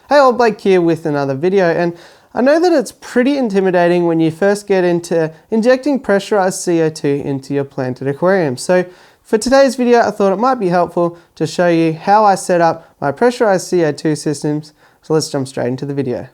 Hey all, Blake here with another video, and I know that it's pretty intimidating when you first get into injecting pressurized CO2 into your planted aquarium. So for today's video, I thought it might be helpful to show you how I set up my pressurized CO2 systems. So let's jump straight into the video.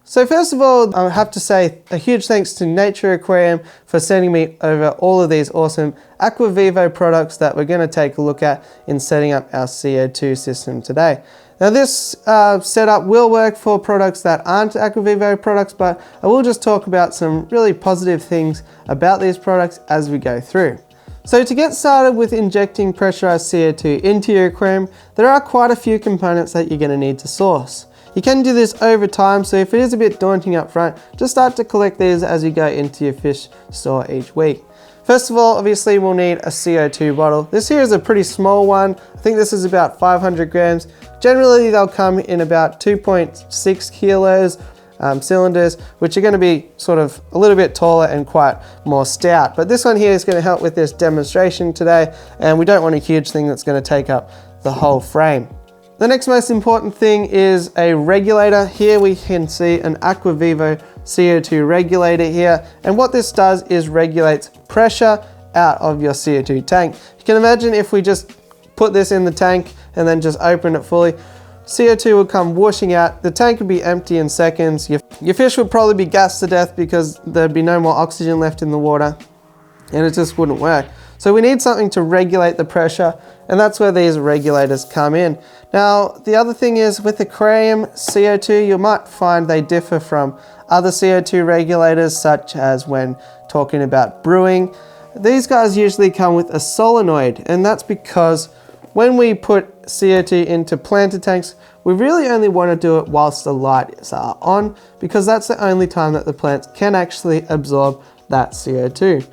So first of all, I have to say a huge thanks to Nature Aquarium for sending me over all of these awesome AquaVivo products that we're going to take a look at in setting up our CO2 system today. Now this setup will work for products that aren't AquaVivo products, but I will just talk about some really positive things about these products as we go through. So to get started with injecting pressurized CO2 into your aquarium, there are quite a few components that you're going to need to source. You can do this over time, so if it is a bit daunting up front, just start to collect these as you go into your fish store each week. First of all, obviously we'll need a CO2 bottle. This here is a pretty small one. I think this is about 500 grams. Generally they'll come in about 2.6 kilos cylinders, which are going to be sort of a little bit taller and quite more stout. But this one here is going to help with this demonstration today, and we don't want a huge thing that's going to take up the whole frame. The next most important thing is a regulator. Here we can see an AquaVivo CO2 regulator here, and what this does is regulates pressure out of your CO2 tank. You can imagine if we just put this in the tank and then just open it fully, CO2 would come whooshing out, the tank would be empty in seconds, your fish would probably be gassed to death because there'd be no more oxygen left in the water, and it just wouldn't work. So we need something to regulate the pressure, and that's where these regulators come in. Now, the other thing is with aquarium CO2, you might find they differ from other CO2 regulators, such as when talking about brewing. These guys usually come with a solenoid, and that's because when we put CO2 into planted tanks, we really only want to do it whilst the lights are on, because that's the only time that the plants can actually absorb that CO2.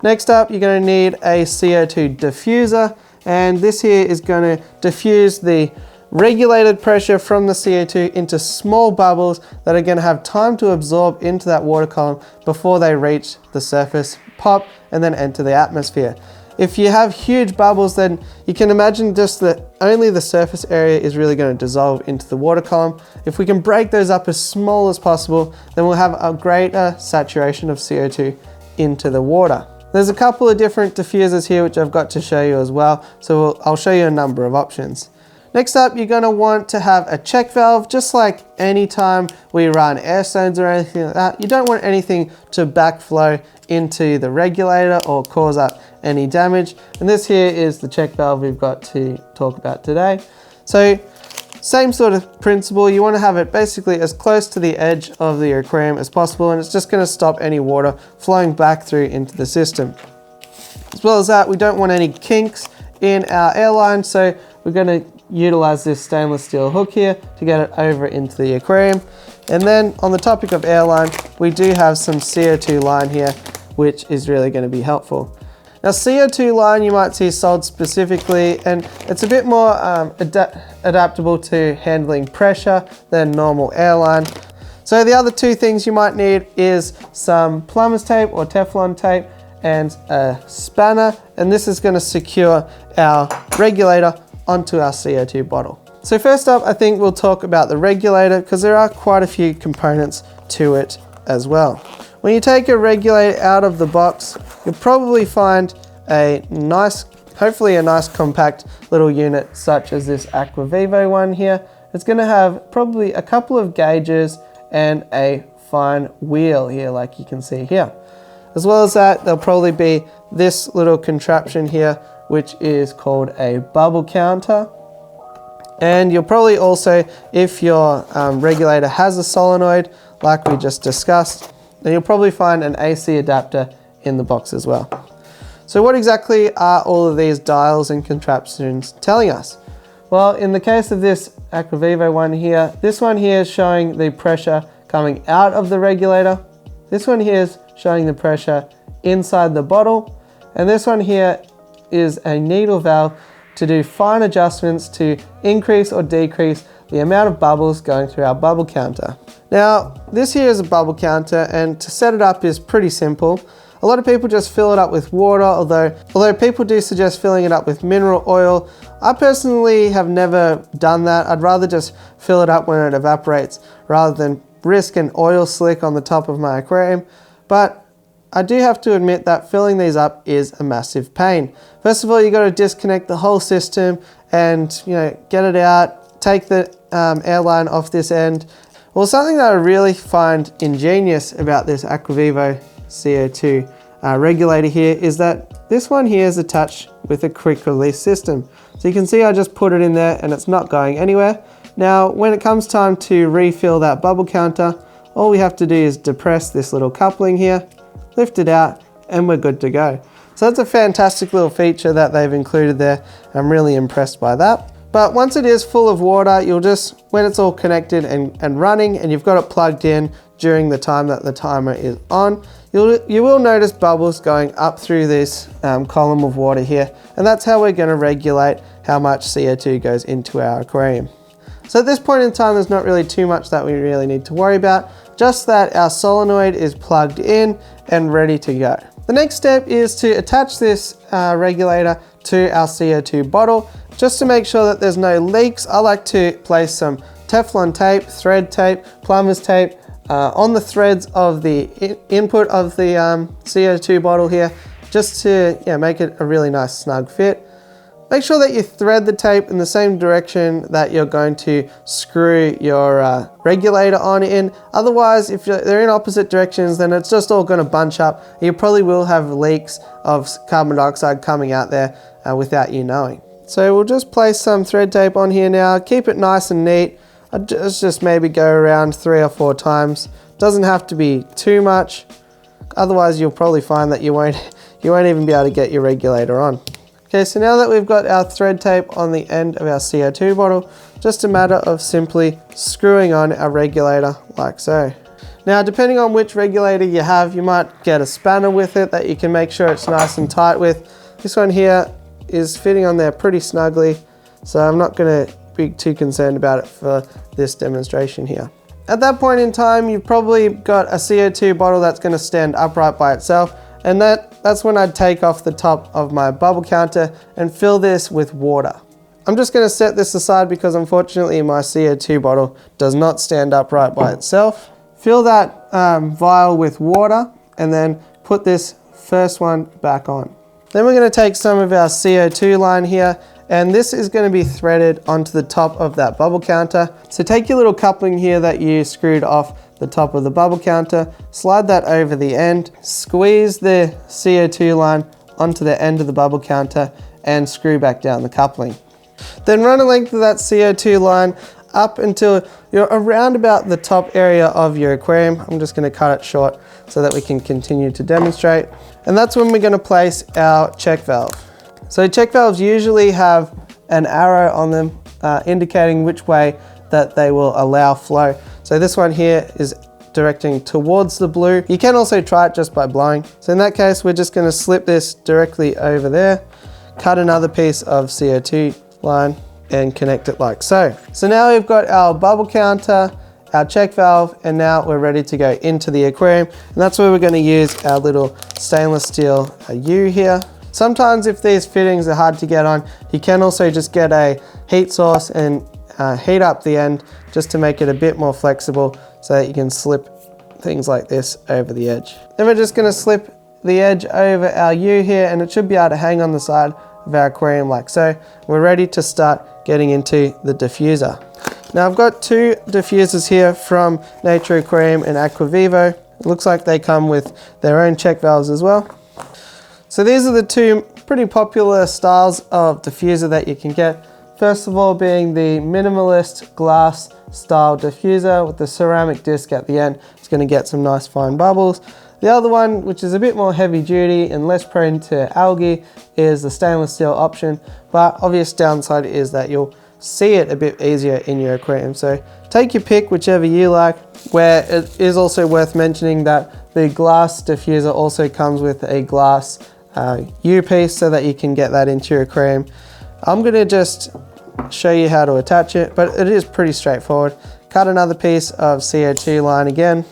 Next up, you're going to need a CO2 diffuser, and this here is going to diffuse the regulated pressure from the CO2 into small bubbles that are going to have time to absorb into that water column before they reach the surface, pop, and then enter the atmosphere. If you have huge bubbles, then you can imagine just that only the surface area is really going to dissolve into the water column. If we can break those up as small as possible, then we'll have a greater saturation of CO2 into the water. There's a couple of different diffusers here which I've got to show you as well, so I'll show you a number of options. Next up, you're going to want to have a check valve. Just like any time we run air stones or anything like that, you don't want anything to backflow into the regulator or cause up any damage. And this here is the check valve we've got to talk about today. So same sort of principle, you want to have it basically as close to the edge of the aquarium as possible, and it's just going to stop any water flowing back through into the system. As well as that, we don't want any kinks in our airline, so we're going to utilize this stainless steel hook here to get it over into the aquarium. And then on the topic of airline, we do have some CO2 line here, which is really going to be helpful. Now CO2 line you might see sold specifically, and it's a bit more adaptable to handling pressure than normal airline. So the other two things you might need is some plumber's tape or Teflon tape and a spanner, and this is going to secure our regulator onto our CO2 bottle. So first up, I think we'll talk about the regulator, because there are quite a few components to it as well. When you take a regulator out of the box, you'll probably find a nice, hopefully a nice compact little unit such as this AquaVivo one here. It's going to have probably a couple of gauges and a fine wheel here, like you can see here. As well as that, there'll probably be this little contraption here, which is called a bubble counter. And you'll probably also, if your regulator has a solenoid, like we just discussed, then you'll probably find an AC adapter in the box as well. So what exactly are all of these dials and contraptions telling us? Well, in the case of this AquaVivo one here, this one here is showing the pressure coming out of the regulator. This one here is showing the pressure inside the bottle. And this one here is a needle valve to do fine adjustments to increase or decrease the amount of bubbles going through our bubble counter. Now, this here is a bubble counter, and to set it up is pretty simple. A lot of people just fill it up with water, although people do suggest filling it up with mineral oil. I personally have never done that. I'd rather just fill it up when it evaporates rather than risk an oil slick on the top of my aquarium. But I do have to admit that filling these up is a massive pain. First of all, you got to disconnect the whole system and get it out, take the airline off this end. Well, something that I really find ingenious about this AquaVivo CO2 regulator here is that this one here is attached with a quick release system. So you can see I just put it in there and it's not going anywhere. Now, when it comes time to refill that bubble counter, all we have to do is depress this little coupling here, lift it out, and we're good to go. So that's a fantastic little feature that they've included there. I'm really impressed by that. But once it is full of water, you'll just, when it's all connected and running and you've got it plugged in during the time that the timer is on, you will notice bubbles going up through this column of water here. And that's how we're gonna regulate how much CO2 goes into our aquarium. So at this point in time, there's not really too much that we really need to worry about, just that our solenoid is plugged in and ready to go. The next step is to attach this regulator to our CO2 bottle. Just to make sure that there's no leaks, I like to place some Teflon tape, thread tape, plumber's tape on the threads of the input of the CO2 bottle here, just to make it a really nice snug fit. Make sure that you thread the tape in the same direction that you're going to screw your regulator on in. Otherwise, if they're in opposite directions, then it's just all going to bunch up. You probably will have leaks of carbon dioxide coming out there without you knowing. So we'll just place some thread tape on here now. Keep it nice and neat. Just maybe go around 3 or 4 times. Doesn't have to be too much. Otherwise, you'll probably find that you won't even be able to get your regulator on. Okay, so now that we've got our thread tape on the end of our CO2 bottle, just a matter of simply screwing on our regulator like so. Now, depending on which regulator you have, you might get a spanner with it that you can make sure it's nice and tight with. This one here is fitting on there pretty snugly, so I'm not going to be too concerned about it for this demonstration here. At that point in time, you've probably got a CO2 bottle that's going to stand upright by itself, and that's when I'd take off the top of my bubble counter and fill this with water. I'm just going to set this aside because unfortunately my CO2 bottle does not stand upright by itself. Fill that vial with water and then put this first one back on. Then we're going to take some of our CO2 line here, and this is going to be threaded onto the top of that bubble counter. So take your little coupling here that you screwed off the top of the bubble counter, slide that over the end, squeeze the CO2 line onto the end of the bubble counter and screw back down the coupling. Then run a length of that CO2 line up until you're around about the top area of your aquarium. I'm just going to cut it short so that we can continue to demonstrate. And that's when we're going to place our check valve. So check valves usually have an arrow on them indicating which way that they will allow flow. So this one here is directing towards the blue. You can also try it just by blowing. So in that case, we're just going to slip this directly over there, cut another piece of CO2 line and connect it like so. So now we've got our bubble counter, our check valve, and now we're ready to go into the aquarium. And that's where we're going to use our little stainless steel U here. Sometimes if these fittings are hard to get on, you can also just get a heat source and heat up the end just to make it a bit more flexible so that you can slip things like this over the edge. Then we're just going to slip the edge over our U here, and it should be able to hang on the side of our aquarium like so. We're ready to start getting into the diffuser. Now I've got 2 diffusers here from Nature Aquarium and AquaVivo. It looks like they come with their own check valves as well. So these are the 2 pretty popular styles of diffuser that you can get. First of all being the minimalist glass style diffuser with the ceramic disc at the end. It's going to get some nice fine bubbles. The other one, which is a bit more heavy duty and less prone to algae, is the stainless steel option. But obvious downside is that you'll see it a bit easier in your aquarium. So take your pick, whichever you like. Where it is also worth mentioning that the glass diffuser also comes with a glass U piece so that you can get that into your aquarium. I'm going to just show you how to attach it, but it is pretty straightforward. Cut another piece of CO2 line again,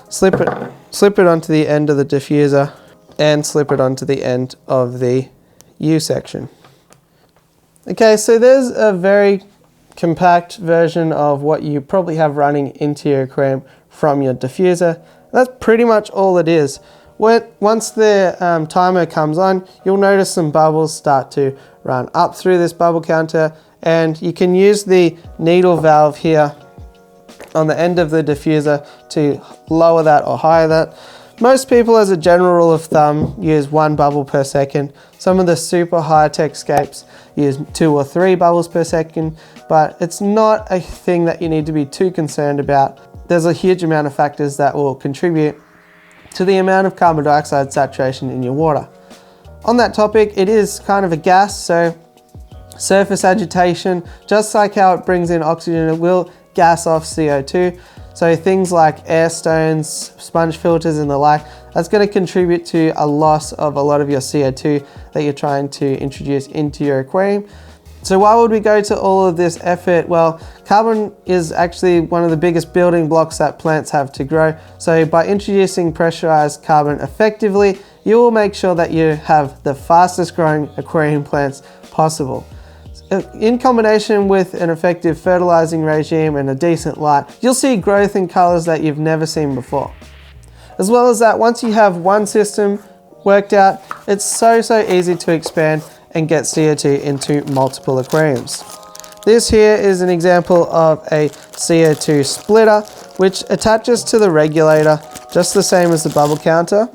slip it slip it onto the end of the diffuser, and slip it onto the end of the U section. Okay, so there's a very compact version of what you probably have running into your aquarium from your diffuser. That's pretty much all it is. Once the timer comes on, you'll notice some bubbles start to run up through this bubble counter, and you can use the needle valve here on the end of the diffuser to lower that or higher that. Most people, as a general rule of thumb, use 1 bubble per second. Some of the super high-tech scapes use 2 or 3 bubbles per second, but it's not a thing that you need to be too concerned about. There's a huge amount of factors that will contribute to the amount of carbon dioxide saturation in your water. On that topic, it is kind of a gas, so surface agitation, just like how it brings in oxygen, it will gas off CO2. So things like air stones, sponge filters and the like, that's going to contribute to a loss of a lot of your CO2 that you're trying to introduce into your aquarium. So why would we go to all of this effort? Well, carbon is actually one of the biggest building blocks that plants have to grow. So by introducing pressurized carbon effectively, you will make sure that you have the fastest growing aquarium plants possible. In combination with an effective fertilizing regime and a decent light, you'll see growth in colors that you've never seen before. As well as that, once you have one system worked out, it's so easy to expand and get CO2 into multiple aquariums. This here is an example of a CO2 splitter, which attaches to the regulator, just the same as the bubble counter.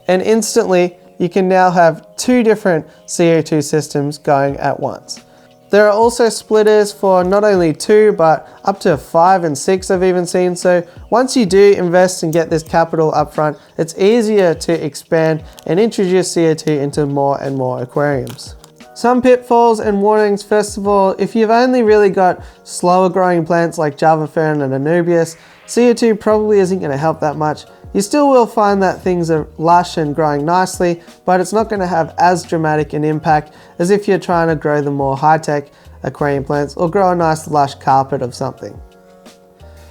And instantly, you can now have 2 different CO2 systems going at once. There are also splitters for not only 2, but up to 5 and 6 I've even seen. So once you do invest and get this capital upfront, it's easier to expand and introduce CO2 into more and more aquariums. Some pitfalls and warnings. First of all, if you've only really got slower growing plants like Java Fern and Anubias, CO2 probably isn't going to help that much. You still will find that things are lush and growing nicely, but it's not going to have as dramatic an impact as if you're trying to grow the more high-tech aquarium plants or grow a nice lush carpet of something.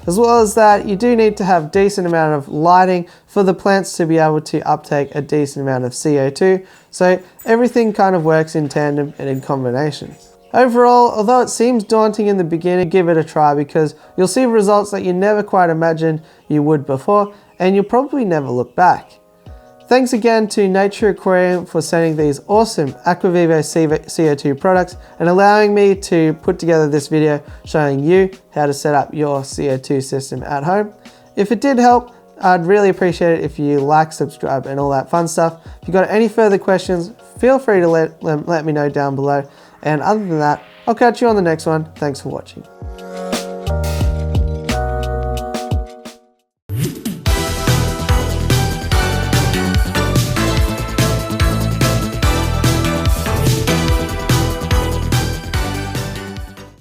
As well as that, you do need to have a decent amount of lighting for the plants to be able to uptake a decent amount of CO2, so everything kind of works in tandem and in combination. Overall, although it seems daunting in the beginning, give it a try because you'll see results that you never quite imagined you would before, and you'll probably never look back. Thanks again to Nature Aquarium for sending these awesome Aquavivo CO2 products and allowing me to put together this video showing you how to set up your CO2 system at home. If it did help, I'd really appreciate it if you like, subscribe and all that fun stuff. If you've got any further questions, feel free to let me know down below. And other than that, I'll catch you on the next one. Thanks for watching.